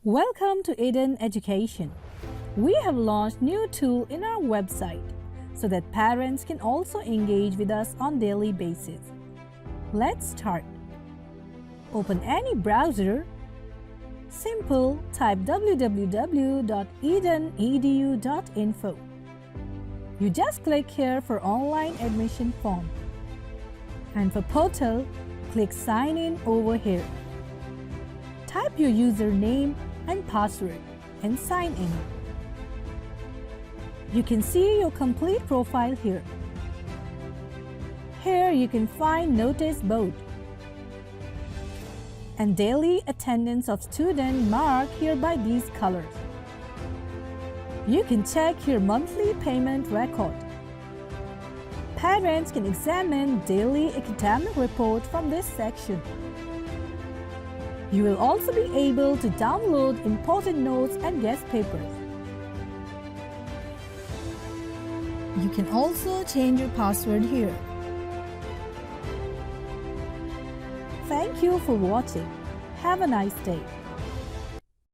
Welcome to Eden Education. We have launched new tool in our website so that parents can also engage with us on daily basis. Let's start. Open any browser. Simple, type www.edenedu.info. You just click here for online admission form. And for portal, click sign in over here. Type your username and password and sign in. You can see your complete profile here. Here you can find notice board and daily attendance of student marked here by these colors. You can check your monthly payment record. Parents can examine daily academic report from this section. You will also be able to download important notes and guest papers. You can also change your password here. Thank you for watching. Have a nice day.